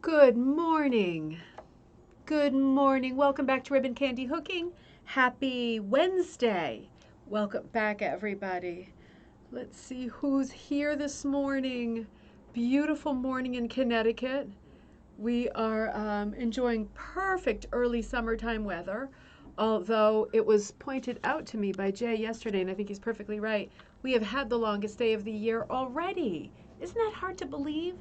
Good morning. Good morning. Welcome back to Ribbon Candy Hooking. Happy Wednesday. Welcome back, everybody. Let's see who's here this morning. Beautiful morning in Connecticut. We are enjoying perfect early summertime weather, although it was pointed out to me by Jay yesterday, and I think he's perfectly right. We have had the longest day of the year already. Isn't that hard to believe?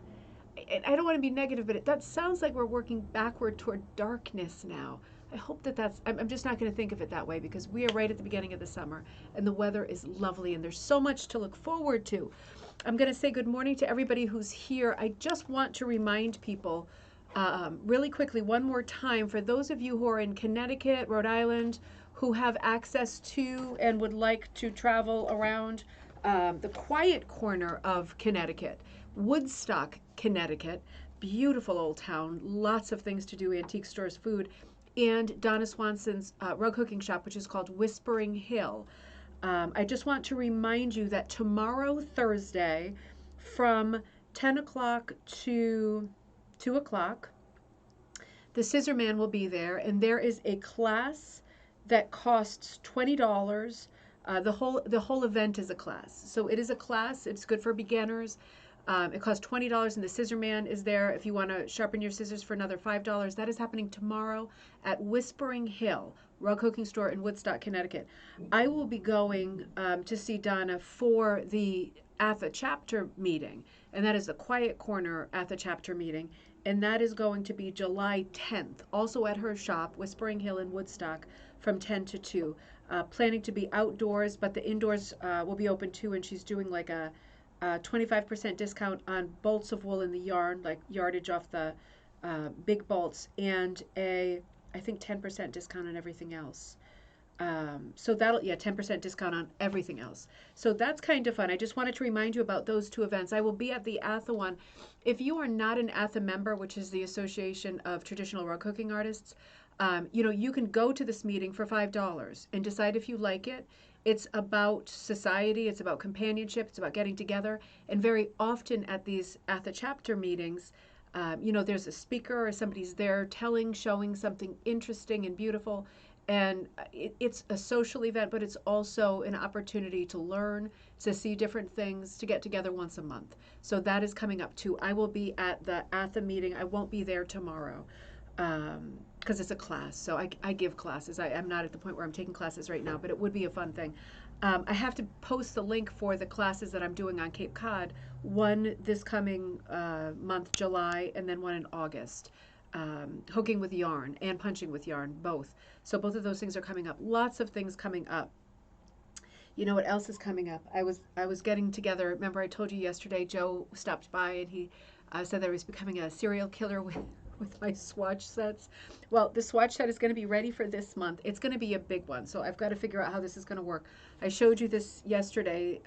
I don't want to be negative, but that sounds like we're working backward toward darkness now. I hope I'm just not going to think of it that way because we are right at the beginning of the summer and the weather is lovely and there's so much to look forward to. I'm going to say good morning to everybody who's here. I just want to remind people really quickly one more time for those of you who are in Connecticut, Rhode Island, who have access to and would like to travel around the quiet corner of Connecticut. Woodstock, Connecticut, beautiful old town, lots of things to do, antique stores, food, and Donna Swanson's rug cooking shop, which is called Whispering Hill. I just want to remind you that tomorrow, Thursday, from 10 o'clock to 2 o'clock, the Scissor Man will be there, and there is a class that costs $20. The whole event is a class, so it is a class. It's good for beginners. It costs $20, and the Scissor Man is there if you want to sharpen your scissors for another $5. That is happening tomorrow at Whispering Hill, rug cooking store in Woodstock, Connecticut. I will be going to see Donna for the ATHA chapter meeting, and that is the Quiet Corner ATHA chapter meeting, and that is going to be July 10th, also at her shop, Whispering Hill in Woodstock, from 10 to 2. Planning to be outdoors, but the indoors will be open too, and she's doing like a 25% discount on bolts of wool in the yarn, like yardage off the big bolts, and I think 10% discount on everything else. So 10% discount on everything else. So that's kind of fun. I just wanted to remind you about those two events. I will be at the ATHA one. If you are not an ATHA member, which is the Association of Traditional Rug Cooking Artists, you can go to this meeting for $5 and decide if you like it. It's about society, it's about companionship, it's about getting together. And very often at these ATHA chapter meetings, there's a speaker or somebody's there showing something interesting and beautiful. And it's a social event, but it's also an opportunity to learn, to see different things, to get together once a month. So that is coming up too. I will be at the meeting. I won't be there tomorrow because it's a class. So I give classes. I'm not at the point where I'm taking classes right now, but it would be a fun thing. I have to post the link for the classes that I'm doing on Cape Cod, one this coming month, July, and then one in August. Hooking with yarn and punching with yarn, both. So both of those things are coming up. Lots of things coming up. You know what else is coming up? I was getting together. Remember I told you yesterday Joe stopped by and he said that he was becoming a serial killer with my swatch sets. Well, the swatch set is going to be ready for this month. It's going to be a big one, so I've got to figure out how this is going to work. I showed you this yesterday.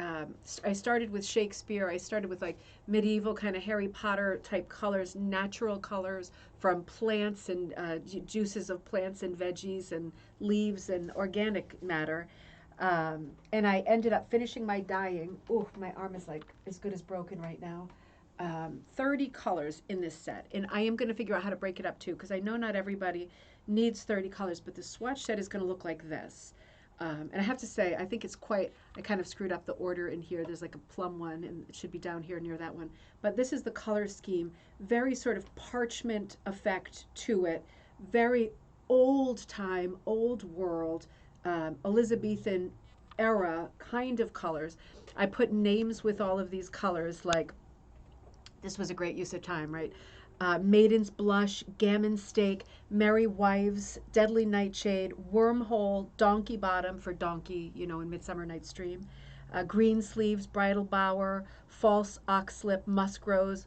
I started with Shakespeare. I started with like medieval kind of Harry Potter type colors, natural colors from plants and juices of plants and veggies and leaves and organic matter. And I ended up finishing my dyeing. Ooh, my arm is like as good as broken right now. 30 colors in this set, and I am going to figure out how to break it up too, because I know not everybody needs 30 colors, but the swatch set is going to look like this. And I have to say, I think I kind of screwed up the order in here. There's like a plum one, and it should be down here near that one. But this is the color scheme, very sort of parchment effect to it, very old time, old world, Elizabethan era kind of colors. I put names with all of these colors, like this was a great use of time, right? Maiden's Blush, Gammon Steak, Merry Wives, Deadly Nightshade, Wormhole, Donkey Bottom for donkey, in Midsummer Night's Dream, Green Sleeves, Bridal Bower, False Oxlip, Musk Rose,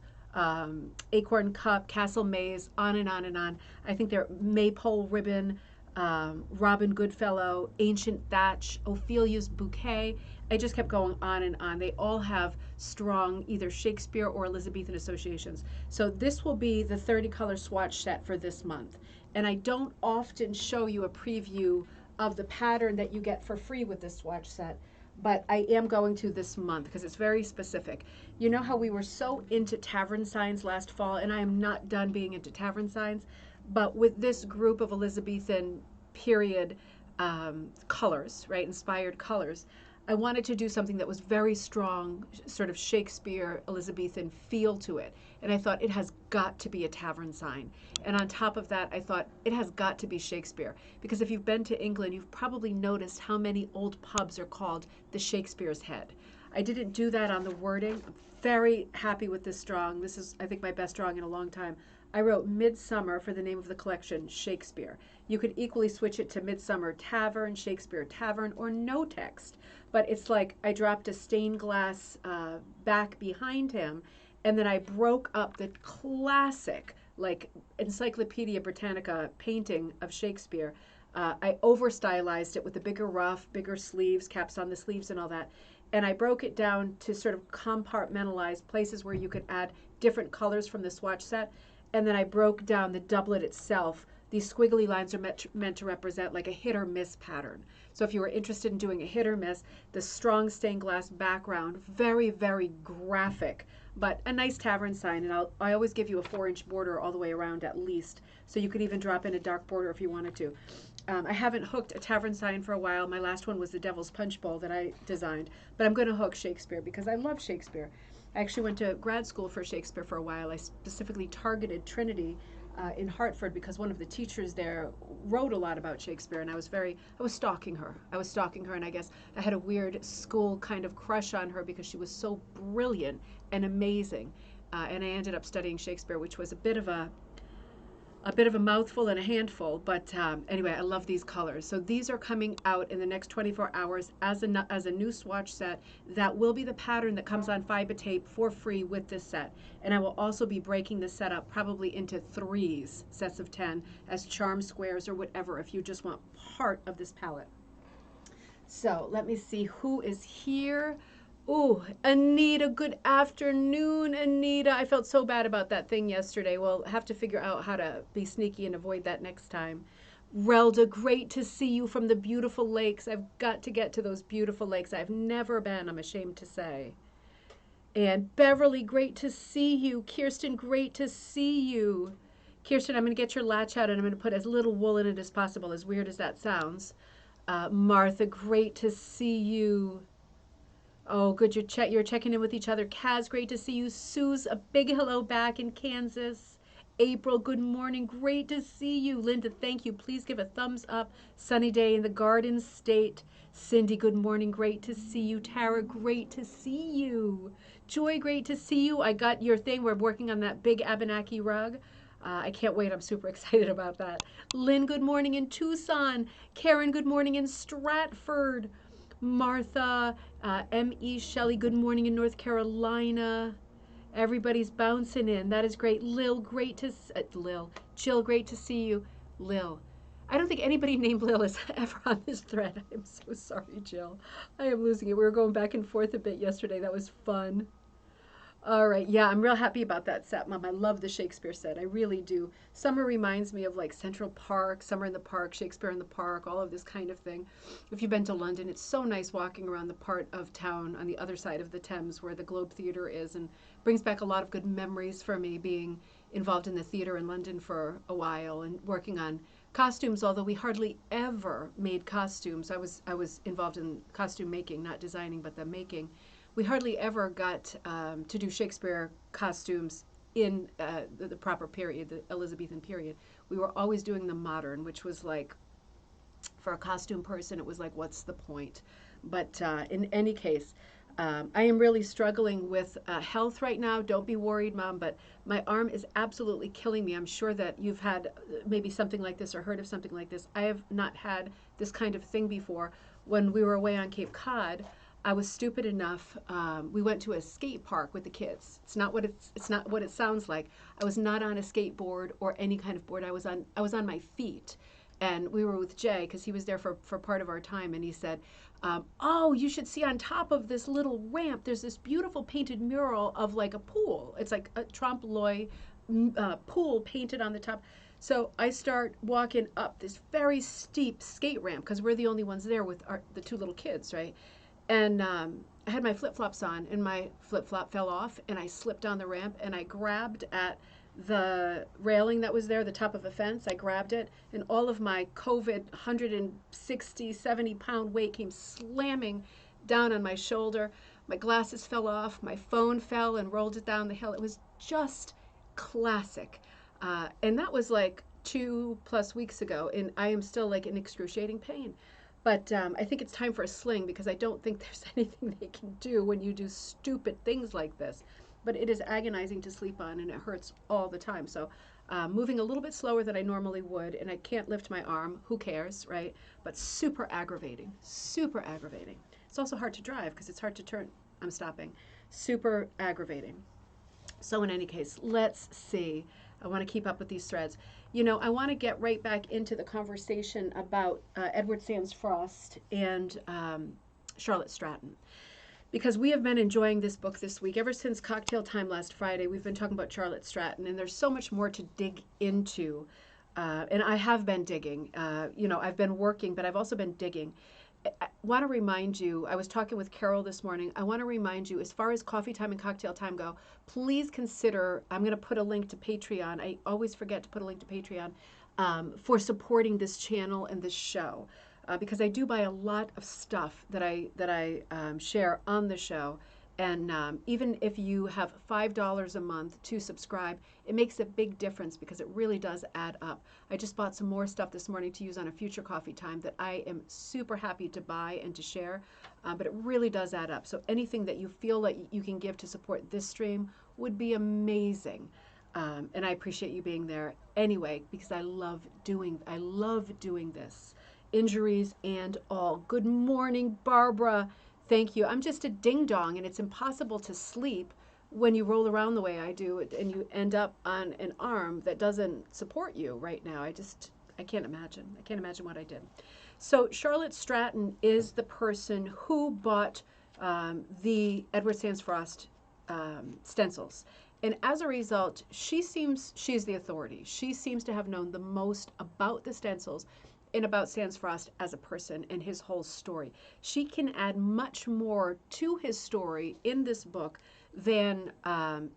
Acorn Cup, Castle Maze, on and on and on. I think they're Maypole Ribbon, Robin Goodfellow, Ancient Thatch, Ophelia's Bouquet. I just kept going on and on. They all have strong either Shakespeare or Elizabethan associations. So this will be the 30 color swatch set for this month. And I don't often show you a preview of the pattern that you get for free with this swatch set. but I am going to this month because it's very specific. You know how we were so into tavern signs last fall, and I am not done being into tavern signs, but with this group of Elizabethan period colors, right, inspired colors, I wanted to do something that was very strong, sort of Shakespeare Elizabethan feel to it. And I thought it has got to be a tavern sign. And on top of that, I thought it has got to be Shakespeare. Because if you've been to England, you've probably noticed how many old pubs are called the Shakespeare's Head. I didn't do that on the wording. I'm very happy with this drawing. This is, I think, my best drawing in a long time. I wrote Midsummer for the name of the collection, Shakespeare. You could equally switch it to Midsummer Tavern, Shakespeare Tavern, or no text. But it's like I dropped a stained glass back behind him, and then I broke up the classic, like Encyclopedia Britannica painting of Shakespeare. I over stylized it with the bigger ruff, bigger sleeves, caps on the sleeves, and all that. And I broke it down to sort of compartmentalize places where you could add different colors from the swatch set. And then I broke down the doublet itself. These squiggly lines are meant to represent like a hit or miss pattern. So if you were interested in doing a hit or miss, the strong stained glass background, very, very graphic, but a nice tavern sign. And I always give you a 4-inch border all the way around at least. So you could even drop in a dark border if you wanted to. I haven't hooked a tavern sign for a while. My last one was the Devil's Punch Bowl that I designed. But I'm going to hook Shakespeare because I love Shakespeare. I actually went to grad school for Shakespeare for a while. I specifically targeted Trinity in Hartford because one of the teachers there wrote a lot about Shakespeare, and I was stalking her. And I guess I had a weird school kind of crush on her because she was so brilliant and amazing. And I ended up studying Shakespeare, which was a bit of a mouthful and a handful, but anyway, I love these colors. So these are coming out in the next 24 hours as a new swatch set. That will be the pattern that comes on fiber tape for free with this set. And I will also be breaking the set up probably into sets of 10 as charm squares or whatever if you just want part of this palette. So let me see who is here. Oh, Anita, good afternoon, Anita. I felt so bad about that thing yesterday. We'll have to figure out how to be sneaky and avoid that next time. Relda, great to see you from the beautiful lakes. I've got to get to those beautiful lakes. I've never been, I'm ashamed to say. And Beverly, great to see you. Kirsten, great to see you. Kirsten, I'm going to get your latch out and I'm going to put as little wool in it as possible, as weird as that sounds. Martha, great to see you. Oh, good. You're checking in with each other. Kaz, great to see you. Sue's, a big hello back in Kansas. April, good morning. Great to see you. Linda, thank you. Please give a thumbs up. Sunny day in the Garden State. Cindy, good morning. Great to see you. Tara, great to see you. Joy, great to see you. I got your thing. We're working on that big Abenaki rug. I can't wait. I'm super excited about that. Lynn, good morning in Tucson. Karen, good morning in Stratford. Martha, M.E. Shelley, good morning in North Carolina. Everybody's bouncing in. That is great. Lil, great to Lil. Jill, great to see you. Lil. I don't think anybody named Lil is ever on this thread. I'm so sorry, Jill. I am losing it. We were going back and forth a bit yesterday. That was fun. All right, yeah, I'm real happy about that set, Mom. I love the Shakespeare set. I really do. Summer reminds me of like Central Park, Summer in the Park, Shakespeare in the Park, all of this kind of thing. If you've been to London, it's so nice walking around the part of town on the other side of the Thames where the Globe Theatre is, and brings back a lot of good memories for me being involved in the theatre in London for a while and working on costumes, although we hardly ever made costumes. I was involved in costume making, not designing, but the making. We hardly ever got to do Shakespeare costumes in the proper period, the Elizabethan period. We were always doing the modern, which was like, for a costume person, it was like, what's the point? But in any case, I am really struggling with health right now. Don't be worried, Mom, but my arm is absolutely killing me. I'm sure that you've had maybe something like this or heard of something like this. I have not had this kind of thing before. When we were away on Cape Cod, I was stupid enough. We went to a skate park with the kids. It's not what it sounds like. I was not on a skateboard or any kind of board. I was on my feet, and we were with Jay because he was there for part of our time. And he said, "Oh, you should see on top of this little ramp. There's this beautiful painted mural of like a pool. It's like a trompe l'oeil pool painted on the top." So I start walking up this very steep skate ramp because we're the only ones there with the two little kids, right? And I had my flip-flops on, and my flip-flop fell off, and I slipped down the ramp, and I grabbed at the railing that was there, the top of a fence. I grabbed it, and all of my COVID 160, 70-pound weight came slamming down on my shoulder. My glasses fell off, my phone fell and rolled it down the hill. It was just classic. And that was like 2+ weeks ago, and I am still like in excruciating pain. But I think it's time for a sling, because I don't think there's anything they can do when you do stupid things like this. But it is agonizing to sleep on, and it hurts all the time. So moving a little bit slower than I normally would, and I can't lift my arm. Who cares, right? But super aggravating, super aggravating. It's also hard to drive because it's hard to turn. I'm stopping. Super aggravating. So in any case, let's see. I want to keep up with these threads. You know, I want to get right back into the conversation about Edward Sands Frost and Charlotte Stratton, because we have been enjoying this book this week. Ever since cocktail time last Friday, we've been talking about Charlotte Stratton, and there's so much more to dig into. And I have been digging. You know, I've been working, but I've also been digging. I want to remind you, I was talking with Carol this morning. I want to remind you, as far as coffee time and cocktail time go, please consider, I'm going to put a link to Patreon. I always forget to put a link to Patreon for supporting this channel and this show. Because I do buy a lot of stuff that I share on the show. And even if you have $5 a month to subscribe, it makes a big difference, because it really does add up. I just bought some more stuff this morning to use on a future coffee time that I am super happy to buy and to share, but it really does add up. So anything that you feel like you can give to support this stream would be amazing. And I appreciate you being there anyway, because I love doing this. Injuries and all. Good morning, Barbara. Thank you. I'm just a ding dong, and it's impossible to sleep when you roll around the way I do, and you end up on an arm that doesn't support you right now. I can't imagine. I can't imagine what I did. So Charlotte Stratton is the person who bought the Edward Sands Frost stencils. And as a result, she's the authority. She seems to have known the most about the stencils and about Sands Frost as a person and his whole story. She can add much more to his story in this book than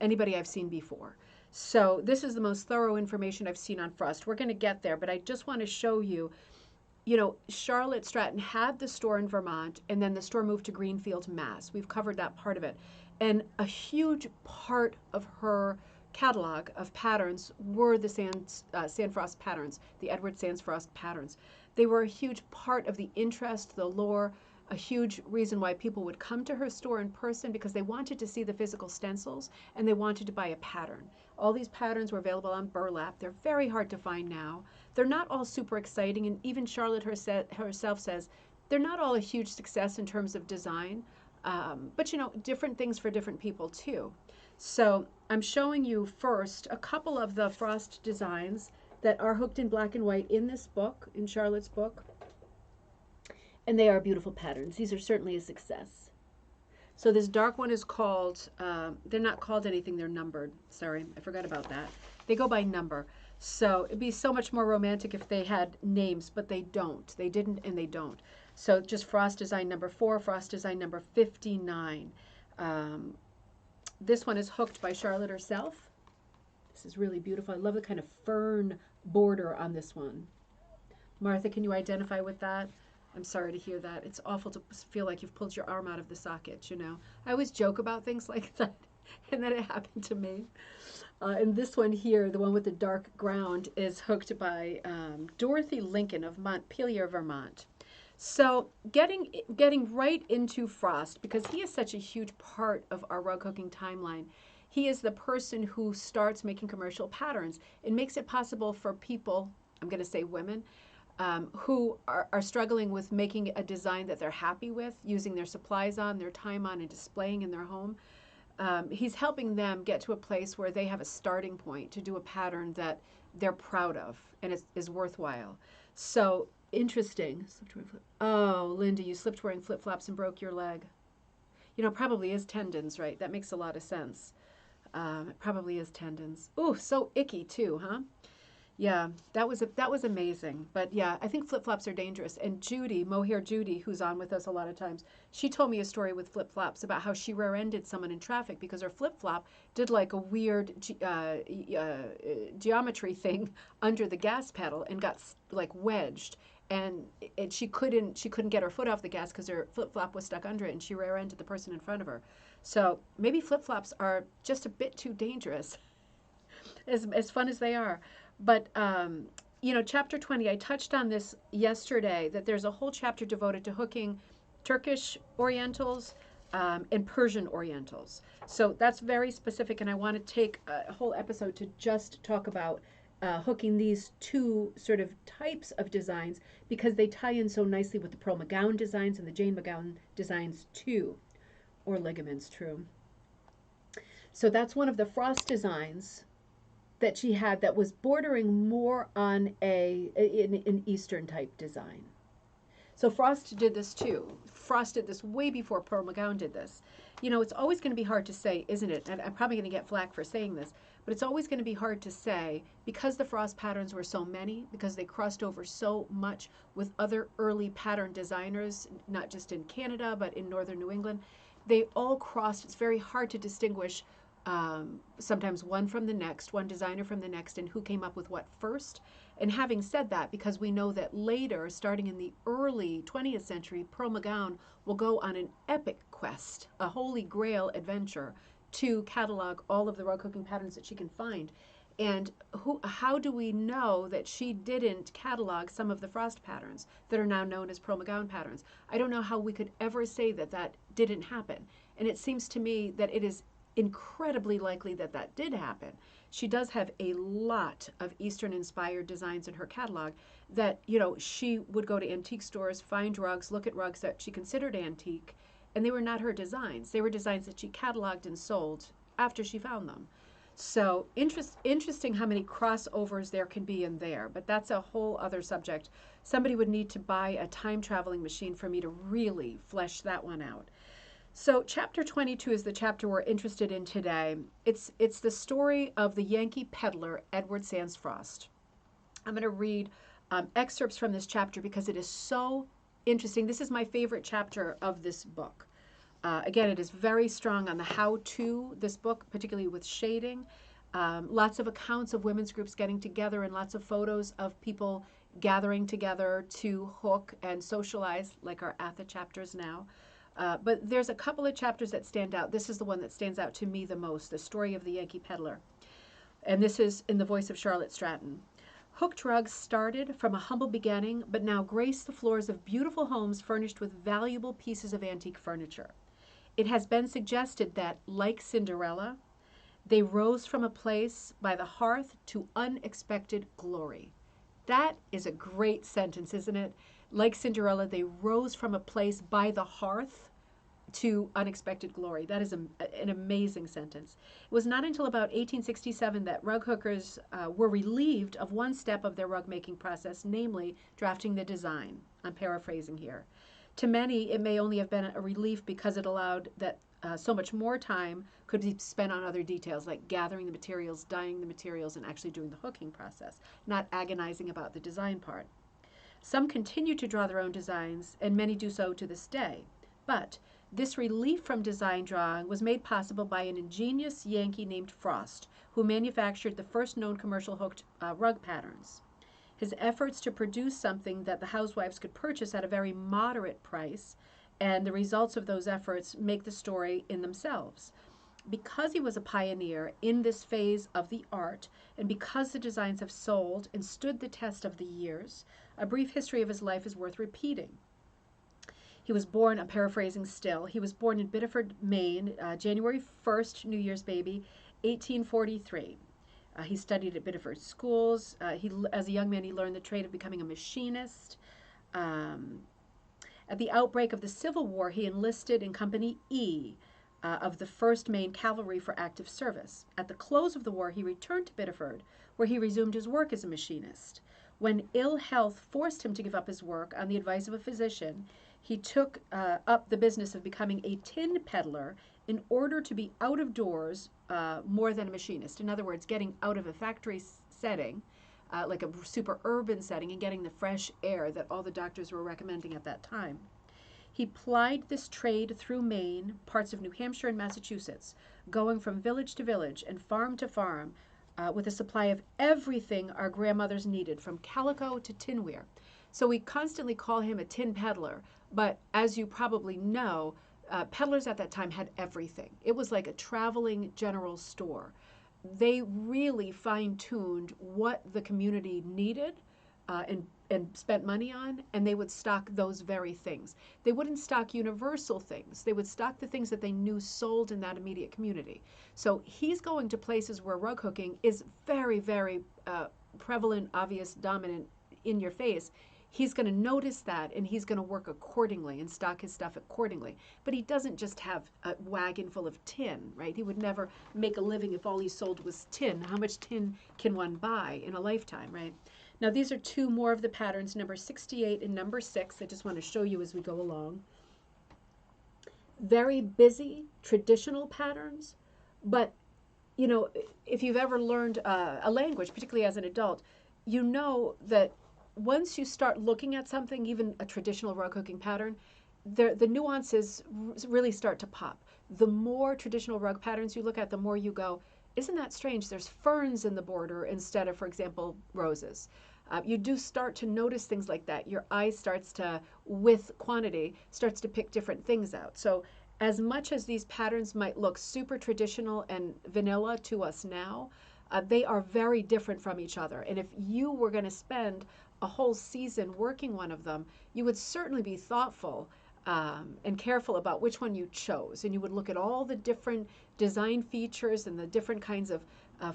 anybody I've seen before. So this is the most thorough information I've seen on Frost. We're going to get there, but I just want to show you, you know, Charlotte Stratton had the store in Vermont, and then the store moved to Greenfield, Mass. We've covered that part of it. And a huge part of her catalog of patterns were the Sands Frost patterns, the Edward Sands Frost patterns. They were a huge part of the interest, the lore, a huge reason why people would come to her store in person, because they wanted to see the physical stencils and they wanted to buy a pattern. All these patterns were available on burlap. They're very hard to find now. They're not all super exciting, and even Charlotte herself says they're not all a huge success in terms of design, but you know, different things for different people too. So I'm showing you first a couple of the Frost designs that are hooked in black and white in this book, in Charlotte's book. And they are beautiful patterns. These are certainly a success. So this dark one is called, they're not called anything, they're numbered. Sorry, I forgot about that. They go by number. So it'd be so much more romantic if they had names, but they don't. They didn't, and they don't. So just Frost design number 4, Frost design number 59. This one is hooked by Charlotte herself. This is really beautiful. I love the kind of fern border on this one. Martha, can you identify with that? I'm sorry to hear that. It's awful to feel like you've pulled your arm out of the socket, you know. I always joke about things like that, and then it happened to me. And this one here, the one with the dark ground, is hooked by Dorothy Lincoln of Montpelier, Vermont. So getting right into Frost, because he is such a huge part of our rug hooking timeline. He is the person who starts making commercial patterns. It makes it possible for people, I'm going to say women, who are struggling with making a design that they're happy with, using their supplies on, their time on, and displaying in their home. He's helping them get to a place where they have a starting point to do a pattern that they're proud of and is worthwhile. So interesting. Oh, Linda, you slipped wearing flip-flops and broke your leg. You know, probably is tendons, right? That makes a lot of sense. It probably is tendons. Ooh, so icky too, huh? Yeah, that was amazing. But yeah, I think flip flops are dangerous. And Judy, Mohair Judy, who's on with us a lot of times, she told me a story with flip flops about how she rear-ended someone in traffic because her flip flop did like a weird geometry thing under the gas pedal and got like wedged. And she couldn't get her foot off the gas because her flip flop was stuck under it, and she rear-ended the person in front of her. So maybe flip flops are just a bit too dangerous as fun as they are. But chapter 20, I touched on this yesterday that there's a whole chapter devoted to hooking Turkish Orientals and Persian Orientals. So that's very specific, and I want to take a whole episode to just talk about hooking these two sort of types of designs because they tie in so nicely with the Pearl McGowan designs and the Jane McGowan designs too, or ligaments, true. So that's one of the frost designs that she had that was bordering more on an Eastern type design. So Frost did this too. Frost did this way before Pearl McGowan did this. You know, it's always going to be hard to say, isn't it? And I'm probably going to get flack for saying this, but it's always going to be hard to say because the Frost patterns were so many, because they crossed over so much with other early pattern designers, not just in Canada, but in northern New England. They all crossed. It's very hard to distinguish sometimes one from the next, one designer from the next, and who came up with what first. And having said that, because we know that later, starting in the early 20th century, Pearl McGowan will go on an epic quest, a holy grail adventure, to catalog all of the rug hooking patterns that she can find. And how do we know that she didn't catalog some of the Frost patterns that are now known as Pearl McGowan patterns? I don't know how we could ever say that that didn't happen. And it seems to me that it is incredibly likely that that did happen. She does have a lot of Eastern inspired designs in her catalog that, she would go to antique stores, find rugs, look at rugs that she considered antique, and they were not her designs. They were designs that she cataloged and sold after she found them. So interesting how many crossovers there can be in there, but that's a whole other subject. Somebody would need to buy a time traveling machine for me to really flesh that one out. So chapter 22 is the chapter we're interested in today. It's the story of the Yankee peddler Edward Sands Frost. I'm going to read excerpts from this chapter because it is so interesting. This is my favorite chapter of this book. Again, it is very strong on the how-to, this book, particularly with shading. Lots of accounts of women's groups getting together and lots of photos of people gathering together to hook and socialize, like our ATHA chapters now. But there's a couple of chapters that stand out. This is the one that stands out to me the most, the story of the Yankee peddler. And this is in the voice of Charlotte Stratton. Hooked rugs started from a humble beginning, but now grace the floors of beautiful homes furnished with valuable pieces of antique furniture. It has been suggested that, like Cinderella, they rose from a place by the hearth to unexpected glory. That is a great sentence, isn't it? Like Cinderella, they rose from a place by the hearth to unexpected glory. That is an amazing sentence. It was not until about 1867 that rug hookers were relieved of one step of their rug making process, namely drafting the design. I'm paraphrasing here. To many, it may only have been a relief because it allowed that so much more time could be spent on other details like gathering the materials, dyeing the materials, and actually doing the hooking process, not agonizing about the design part. Some continue to draw their own designs, and many do so to this day. But this relief from design drawing was made possible by an ingenious Yankee named Frost, who manufactured the first known commercial hooked rug patterns. His efforts to produce something that the housewives could purchase at a very moderate price, and the results of those efforts make the story in themselves. Because he was a pioneer in this phase of the art, and because the designs have sold and stood the test of the years, a brief history of his life is worth repeating. He was born, I'm paraphrasing still, he was born in Biddeford, Maine, January 1st, New Year's baby, 1843. He studied at Biddeford schools. As a young man, he learned the trade of becoming a machinist. At the outbreak of the Civil War, he enlisted in Company E of the 1st Maine Cavalry for active service. At the close of the war, he returned to Biddeford, where he resumed his work as a machinist. When ill health forced him to give up his work on the advice of a physician, he took up the business of becoming a tin peddler in order to be out of doors more than a machinist. In other words, getting out of a factory setting like a super urban setting and getting the fresh air that all the doctors were recommending at that time. He plied this trade through Maine, parts of New Hampshire, and Massachusetts, going from village to village and farm to farm with a supply of everything our grandmothers needed, from calico to tinware. So we constantly call him a tin peddler, but as you probably know, peddlers at that time had everything. It was like a traveling general store. They really fine-tuned what the community needed and spent money on, and they would stock those very things. They wouldn't stock universal things. They would stock the things that they knew sold in that immediate community. So he's going to places where rug hooking is very, very prevalent, obvious, dominant, in your face. He's going to notice that, and he's going to work accordingly and stock his stuff accordingly. But he doesn't just have a wagon full of tin, right? He would never make a living if all he sold was tin. How much tin can one buy in a lifetime, right? Now these are two more of the patterns, number 68 and number 6. I just want to show you as we go along. Very busy, traditional patterns, but you know, if you've ever learned a language, particularly as an adult, you know that once you start looking at something, even a traditional rug hooking pattern, the nuances really start to pop. The more traditional rug patterns you look at, the more you go, isn't that strange? There's ferns in the border instead of, for example, roses. You do start to notice things like that. Your eye starts to, with quantity, starts to pick different things out. So as much as these patterns might look super traditional and vanilla to us now, they are very different from each other. And if you were going to spend a whole season working one of them, you would certainly be thoughtful and careful about which one you chose. And you would look at all the different design features and the different kinds of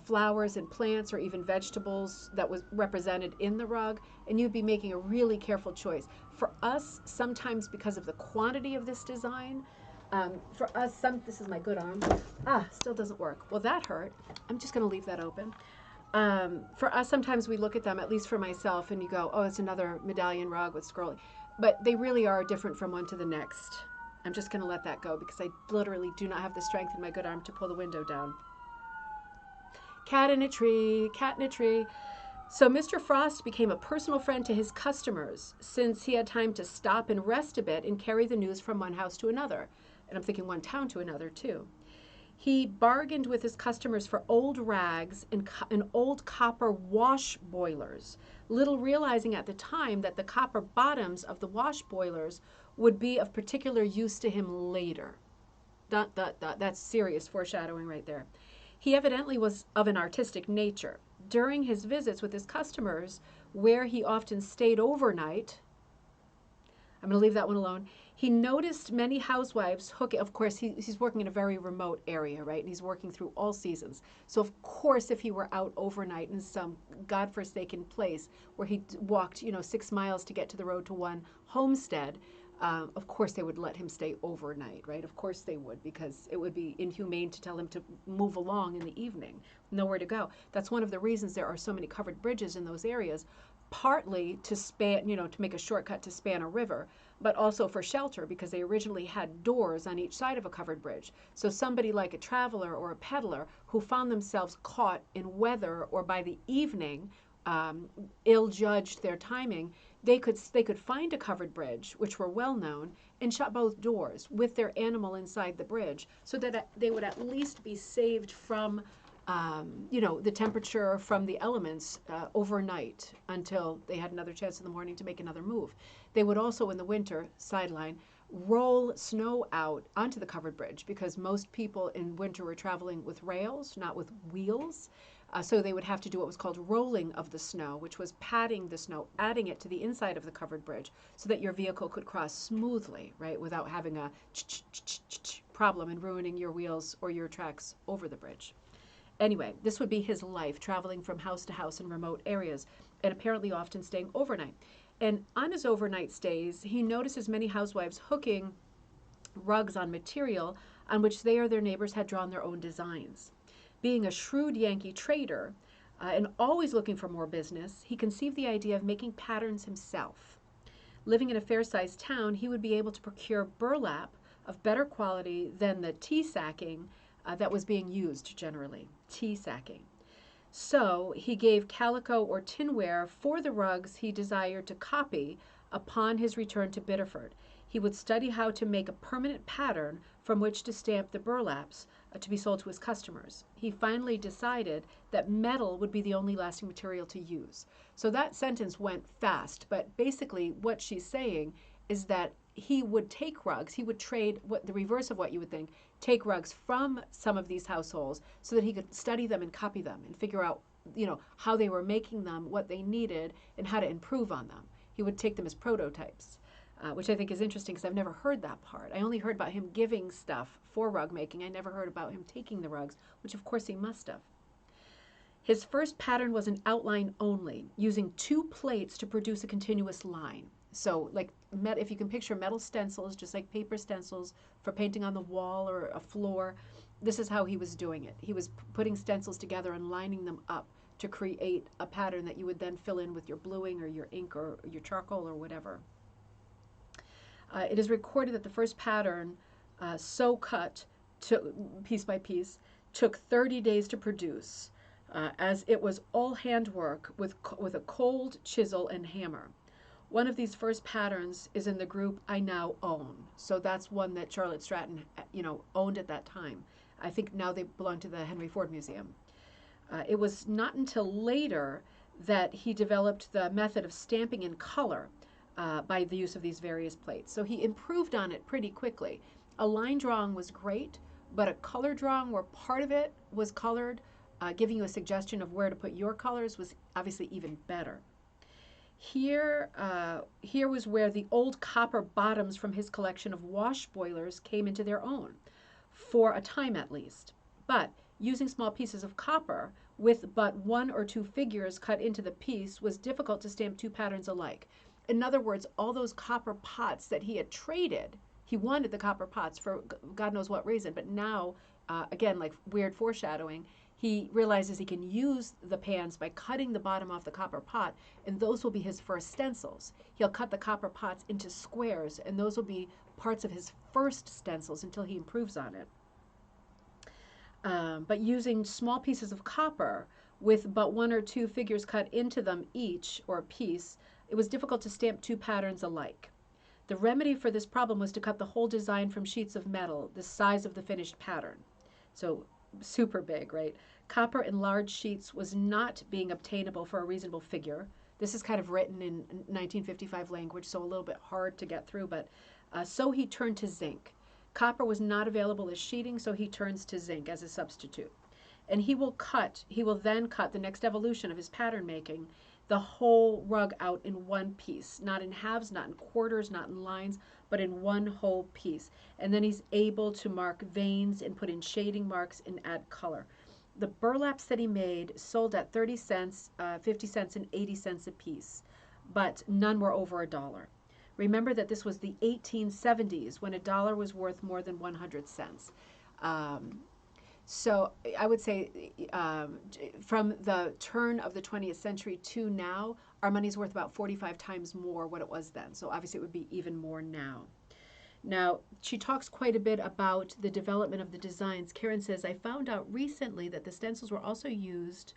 flowers and plants or even vegetables that was represented in the rug, and you'd be making a really careful choice. For us, sometimes because of the quantity of this design, for us, this is my good arm. Still doesn't work. Well, that hurt. I'm just going to leave that open. For us, sometimes we look at them, at least for myself, and you go, oh, it's another medallion rug with scrolling. But they really are different from one to the next. I'm just going to let that go because I literally do not have the strength in my good arm to pull the window down. Cat in a tree, cat in a tree. So Mr. Frost became a personal friend to his customers since he had time to stop and rest a bit and carry the news from one house to another. And I'm thinking one town to another too. He bargained with his customers for old rags and old copper wash boilers, little realizing at the time that the copper bottoms of the wash boilers would be of particular use to him later. That's serious foreshadowing right there. He evidently was of an artistic nature. During his visits with his customers, where he often stayed overnight, I'm going to leave that one alone. He noticed many housewives hooking. Of course, he's working in a very remote area, right? And he's working through all seasons. So, of course, if he were out overnight in some godforsaken place where he walked, 6 miles to get to the road to one homestead, of course they would let him stay overnight, right? Of course they would, because it would be inhumane to tell him to move along in the evening, nowhere to go. That's one of the reasons there are so many covered bridges in those areas, partly to span, to make a shortcut to span a river, but also for shelter because they originally had doors on each side of a covered bridge. So somebody like a traveler or a peddler who found themselves caught in weather or by the evening, ill-judged their timing, they could find a covered bridge, which were well known, and shut both doors with their animal inside the bridge so that they would at least be saved from the temperature, from the elements overnight until they had another chance in the morning to make another move. They would also in the winter, sideline, roll snow out onto the covered bridge because most people in winter were traveling with rails, not with wheels. So they would have to do what was called rolling of the snow, which was patting the snow, adding it to the inside of the covered bridge so that your vehicle could cross smoothly, right, without having a problem and ruining your wheels or your tracks over the bridge. Anyway, this would be his life, traveling from house to house in remote areas, and apparently often staying overnight. And on his overnight stays, he notices many housewives hooking rugs on material on which they or their neighbors had drawn their own designs. Being a shrewd Yankee trader and always looking for more business, he conceived the idea of making patterns himself. Living in a fair-sized town, he would be able to procure burlap of better quality than the tea sacking that was being used generally. Tea sacking. So he gave calico or tinware for the rugs he desired to copy upon his return to Biddeford. He would study how to make a permanent pattern from which to stamp the burlaps to be sold to his customers. He finally decided that metal would be the only lasting material to use. So that sentence went fast, but basically what she's saying is that he would take rugs, he would trade what the reverse of what you would think, take rugs from some of these households so that he could study them and copy them and figure out, how they were making them, what they needed, and how to improve on them. He would take them as prototypes, which I think is interesting because I've never heard that part. I only heard about him giving stuff for rug making. I never heard about him taking the rugs, which of course he must have. His first pattern was an outline only, using 2 plates to produce a continuous line. So, like, if you can picture metal stencils, just like paper stencils for painting on the wall or a floor, this is how he was doing it. He was putting stencils together and lining them up to create a pattern that you would then fill in with your bluing or your ink or your charcoal or whatever. It is recorded that the first pattern, so cut piece by piece, took 30 days to produce, as it was all handwork with a cold chisel and hammer. One of these first patterns is in the group I now own. So that's one that Charlotte Stratton, owned at that time. I think now they belong to the Henry Ford Museum. It was not until later that he developed the method of stamping in color by the use of these various plates. So he improved on it pretty quickly. A line drawing was great, but a color drawing where part of it was colored, giving you a suggestion of where to put your colors, was obviously even better. Here was where the old copper bottoms from his collection of wash boilers came into their own, for a time at least. But using small pieces of copper with but 1 or 2 figures cut into the piece was difficult to stamp 2 patterns alike. In other words, all those copper pots that he had traded, he wanted the copper pots for God knows what reason, but now, again, like weird foreshadowing, he realizes he can use the pans by cutting the bottom off the copper pot, and those will be his first stencils. He'll cut the copper pots into squares, and those will be parts of his first stencils until he improves on it. But using small pieces of copper with but 1 or 2 figures cut into them each, or a piece, it was difficult to stamp 2 patterns alike. The remedy for this problem was to cut the whole design from sheets of metal, the size of the finished pattern. So super big, right? Copper in large sheets was not being obtainable for a reasonable figure. This is kind of written in 1955 language, so a little bit hard to get through, but so he turned to zinc. Copper was not available as sheeting, so he turns to zinc as a substitute. And he will then cut the next evolution of his pattern making, the whole rug out in one piece, not in halves, not in quarters, not in lines, but in one whole piece. And then he's able to mark veins and put in shading marks and add color. The burlaps that he made sold at 30 cents, 50 cents, and 80 cents a piece, but none were over $1. Remember that this was the 1870s when $1 was worth more than 100 cents. So I would say from the turn of the 20th century to now, our money's worth about 45 times more what it was then. So obviously it would be even more now. Now, she talks quite a bit about the development of the designs. Karen says, I found out recently that the stencils were also used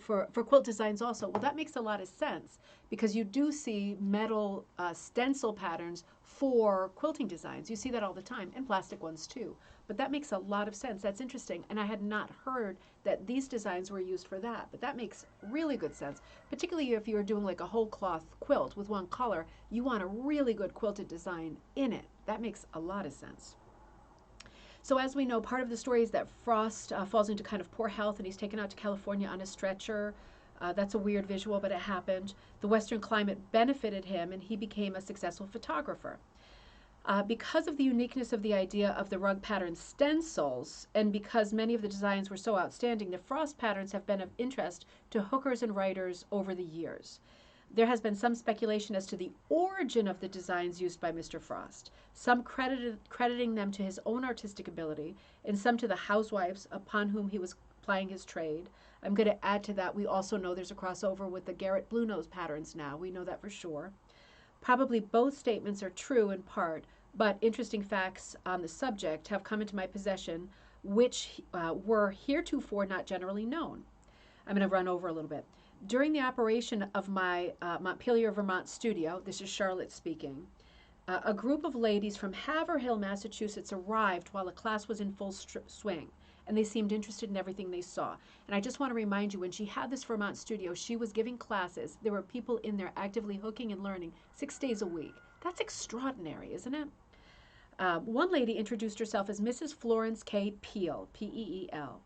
for quilt designs also. Well, that makes a lot of sense because you do see metal stencil patterns for quilting designs. You see that all the time, and plastic ones too. But that makes a lot of sense. That's interesting. And I had not heard that these designs were used for that. But that makes really good sense, particularly if you're doing like a whole cloth quilt with one color. You want a really good quilted design in it. That makes a lot of sense. So as we know, part of the story is that Frost falls into kind of poor health and he's taken out to California on a stretcher. That's a weird visual, but it happened. The Western climate benefited him and he became a successful photographer. Because of the uniqueness of the idea of the rug pattern stencils, and because many of the designs were so outstanding, the Frost patterns have been of interest to hookers and writers over the years. There has been some speculation as to the origin of the designs used by Mr. Frost, some crediting them to his own artistic ability, and some to the housewives upon whom he was plying his trade. I'm going to add to that, we also know there's a crossover with the Garrett Blue Nose patterns now. We know that for sure. Probably both statements are true in part, but interesting facts on the subject have come into my possession which were heretofore not generally known. I'm going to run over a little bit. During the operation of my Montpelier, Vermont studio, this is Charlotte speaking, a group of ladies from Haverhill, Massachusetts arrived while the class was in full swing, and they seemed interested in everything they saw. And I just want to remind you, when she had this Vermont studio, she was giving classes. There were people in there actively hooking and learning 6 days a week. That's extraordinary, isn't it? One lady introduced herself as Mrs. Florence K. Peel, P-E-E-L,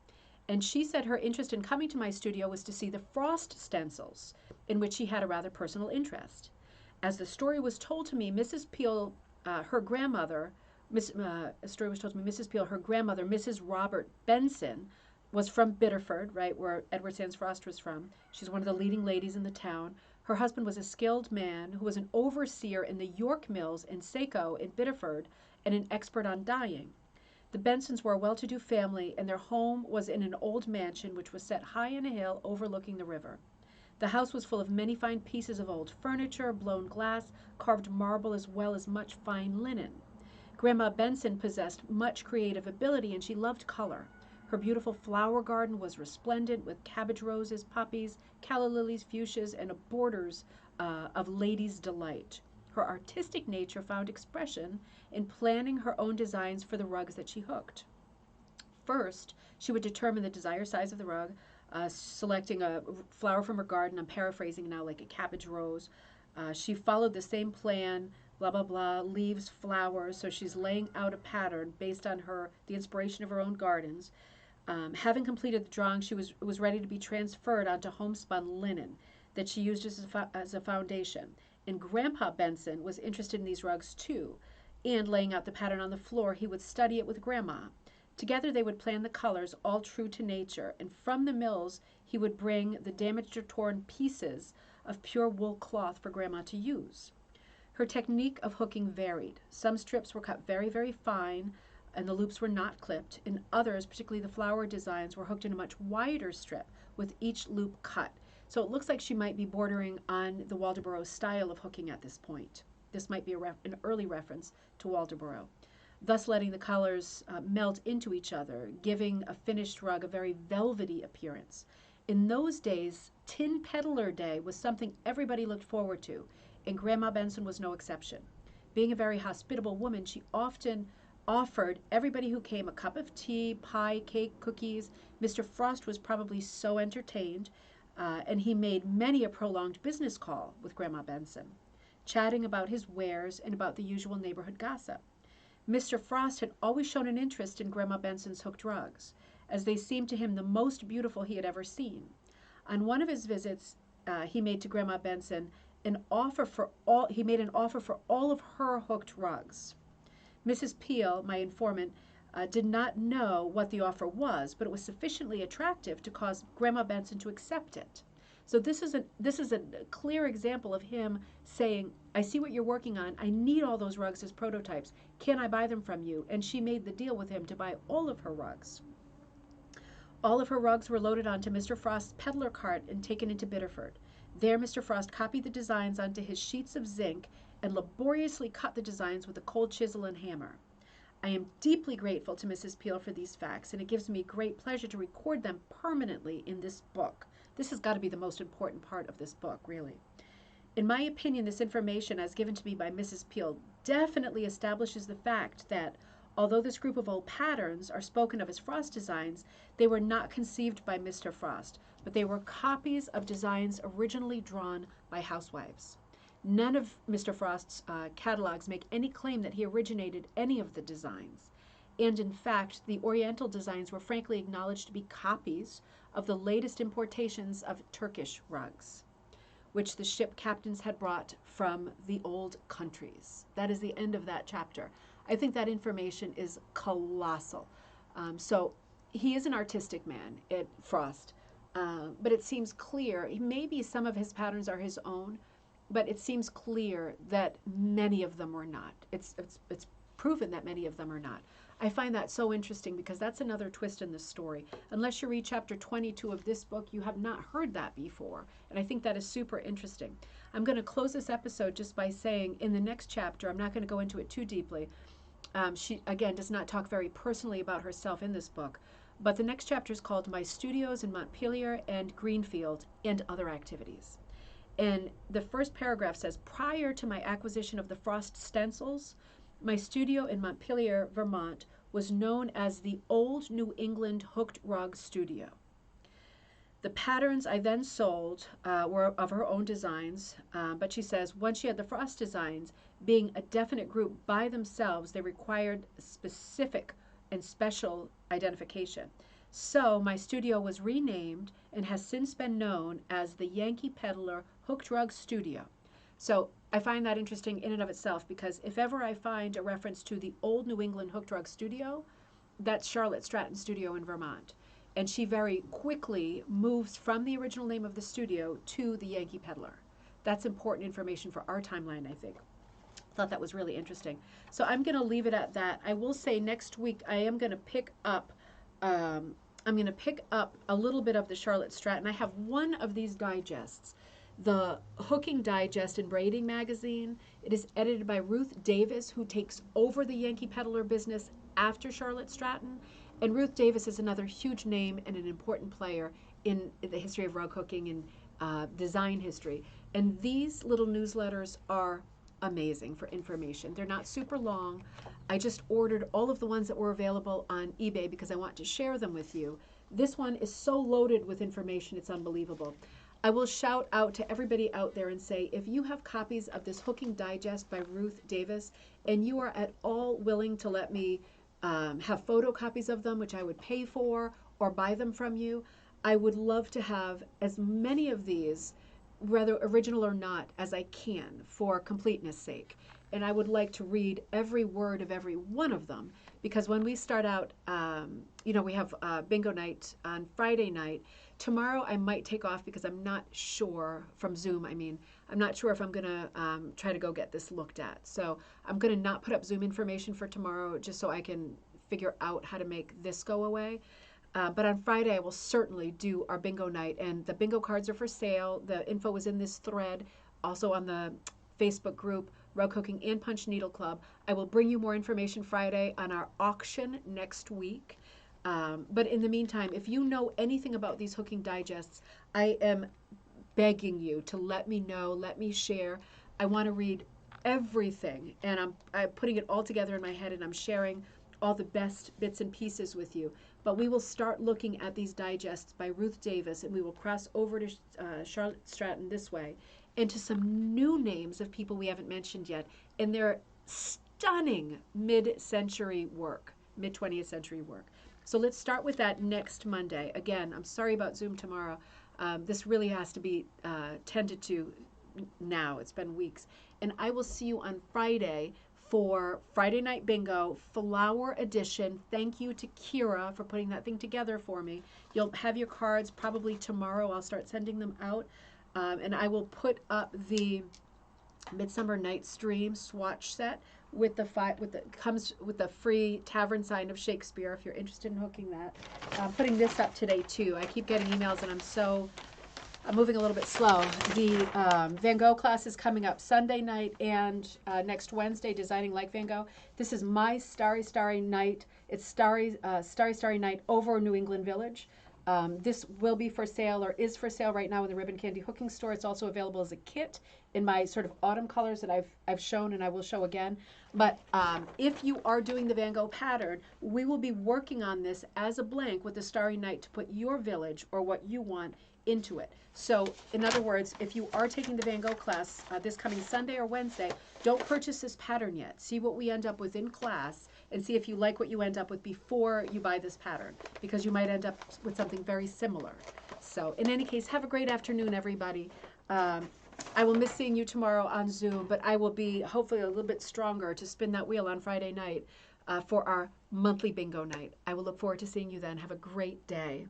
and she said her interest in coming to my studio was to see the frost stencils, in which she had a rather personal interest. As the story was told to me, Mrs. Peel, her grandmother, Mrs. Peel, her grandmother, Mrs. Robert Benson, was from Biddeford, right, where Edward Sands Frost was from. She's one of the leading ladies in the town. Her husband was a skilled man who was an overseer in the York Mills in Saco in Biddeford and an expert on dyeing. The Bensons were a well-to-do family, and their home was in an old mansion which was set high on a hill overlooking the river. The house was full of many fine pieces of old furniture, blown glass, carved marble, as well as much fine linen. Grandma Benson possessed much creative ability, and she loved color. Her beautiful flower garden was resplendent with cabbage roses, poppies, calla lilies, fuchsias, and borders of ladies' delight. Her artistic nature found expression in planning her own designs for the rugs that she hooked. First, she would determine the desired size of the rug, selecting a flower from her garden. I'm paraphrasing now, like a cabbage rose. She followed the same plan, blah, blah, blah, leaves, flowers. So she's laying out a pattern based on the inspiration of her own gardens. Having completed the drawing, she was ready to be transferred onto homespun linen that she used as a foundation. And Grandpa Benson was interested in these rugs too, and laying out the pattern on the floor, he would study it with Grandma. Together they would plan the colors, all true to nature, and from the mills he would bring the damaged or torn pieces of pure wool cloth for Grandma to use. Her technique of hooking varied. Some strips were cut very, very fine, and the loops were not clipped. In others, particularly the flower designs, were hooked in a much wider strip, with each loop cut. So it looks like she might be bordering on the Waldoboro style of hooking at this point. This might be an early reference to Waldoboro, thus letting the colors melt into each other, giving a finished rug a very velvety appearance. In those days, Tin Peddler Day was something everybody looked forward to, and Grandma Benson was no exception. Being a very hospitable woman, she often offered everybody who came a cup of tea, pie, cake, cookies. Mr. Frost was probably so entertained, and he made many a prolonged business call with Grandma Benson, chatting about his wares and about the usual neighborhood gossip. Mr. Frost had always shown an interest in Grandma Benson's hooked rugs, as they seemed to him the most beautiful he had ever seen. On one of his visits, he made to Grandma Benson he made an offer for all of her hooked rugs. Mrs. Peel, my informant, did not know what the offer was, but it was sufficiently attractive to cause Grandma Benson to accept it. So this is a clear example of him saying, I see what you're working on. I need all those rugs as prototypes. Can I buy them from you? And she made the deal with him to buy all of her rugs. All of her rugs were loaded onto Mr. Frost's peddler cart and taken into Biddeford. There Mr. Frost copied the designs onto his sheets of zinc and laboriously cut the designs with a cold chisel and hammer. I am deeply grateful to Mrs. Peel for these facts, and it gives me great pleasure to record them permanently in this book. This has got to be the most important part of this book, really. In my opinion, this information, as given to me by Mrs. Peel, definitely establishes the fact that, although this group of old patterns are spoken of as Frost designs, they were not conceived by Mr. Frost, but they were copies of designs originally drawn by housewives. None of Mr. Frost's catalogs make any claim that he originated any of the designs. And in fact, the Oriental designs were frankly acknowledged to be copies of the latest importations of Turkish rugs, which the ship captains had brought from the old countries. That is the end of that chapter. I think that information is colossal. So he is an artistic man, Frost, but it seems clear, maybe some of his patterns are his own, but it seems clear that many of them were not. It's proven that many of them are not. I find that so interesting because that's another twist in the story. Unless you read chapter 22 of this book, you have not heard that before. And I think that is super interesting. I'm going to close this episode just by saying in the next chapter, I'm not going to go into it too deeply, She, again, does not talk very personally about herself in this book, but the next chapter is called My Studios in Montpelier and Greenfield and Other Activities. And the first paragraph says, prior to my acquisition of the Frost stencils, my studio in Montpelier, Vermont, was known as the Old New England Hooked Rug Studio. The patterns I then sold were of her own designs, but she says once she had the Frost designs, being a definite group by themselves, they required specific and special identification. So my studio was renamed and has since been known as the Yankee Peddler Hooked Rug Studio. So I find that interesting in and of itself, because if ever I find a reference to the Old New England Hooked Rug Studio, that's Charlotte Stratton Studio in Vermont. And she very quickly moves from the original name of the studio to the Yankee Peddler. That's important information for our timeline, I think. Thought that was really interesting. So I'm going to leave it at that. I will say next week I am going to pick up a little bit of the Charlotte Stratton. I have one of these digests, the Hooking Digest and Braiding magazine. It is edited by Ruth Davis, who takes over the Yankee Peddler business after Charlotte Stratton. And Ruth Davis is another huge name and an important player in the history of rug hooking and design history. And these little newsletters are amazing for information. They're not super long. I just ordered all of the ones that were available on eBay because I want to share them with you. This one is so loaded with information, it's unbelievable. I will shout out to everybody out there and say, if you have copies of this Hooking Digest by Ruth Davis and you are at all willing to let me have photocopies of them, which I would pay for, or buy them from you, I would love to have as many of these, whether original or not, as I can for completeness sake. And I would like to read every word of every one of them, because when we start out, we have bingo night on Friday night. Tomorrow I might take off because I'm not sure, from Zoom, I'm not sure if I'm going to try to go get this looked at. So I'm going to not put up Zoom information for tomorrow just so I can figure out how to make this go away. But on Friday, I will certainly do our bingo night, and the bingo cards are for sale. The info is in this thread, also on the Facebook group, Rug Hooking and Punch Needle Club. I will bring you more information Friday on our auction next week. But in the meantime, if you know anything about these Hooking Digests, I am begging you to let me know, let me share. I want to read everything, and I'm putting it all together in my head, and I'm sharing all the best bits and pieces with you. But we will start looking at these digests by Ruth Davis, and we will cross over to Charlotte Stratton this way, and to some new names of people we haven't mentioned yet, and their stunning mid-century work, mid-20th century work. So let's start with that next Monday. Again, I'm sorry about Zoom tomorrow. This really has to be tended to now. It's been weeks. And I will see you on Friday for Friday Night Bingo, Flower Edition. Thank you to Kira for putting that thing together for me. You'll have your cards probably tomorrow. I'll start sending them out. And I will put up the Midsummer Night's Dream swatch set comes with the free tavern sign of Shakespeare if you're interested in hooking that. I'm putting this up today too. I keep getting emails and I'm moving a little bit slow. The Van Gogh class is coming up Sunday night and next Wednesday, Designing Like Van Gogh. This is my Starry Starry Night. It's Starry Night over New England Village. This will be for sale, or is for sale right now in the Ribbon Candy Hooking Store. It's also available as a kit in my sort of autumn colors that I've shown and I will show again. But if you are doing the Van Gogh pattern, we will be working on this as a blank with the Starry Night to put your village or what you want into it. So in other words, if you are taking the Van Gogh class this coming Sunday or Wednesday, don't purchase this pattern yet. See what we end up with in class and see if you like what you end up with before you buy this pattern, because you might end up with something very similar. So in any case, have a great afternoon, everybody. I will miss seeing you tomorrow on Zoom, but I will be hopefully a little bit stronger to spin that wheel on Friday night for our monthly bingo night. I will look forward to seeing you then. Have a great day.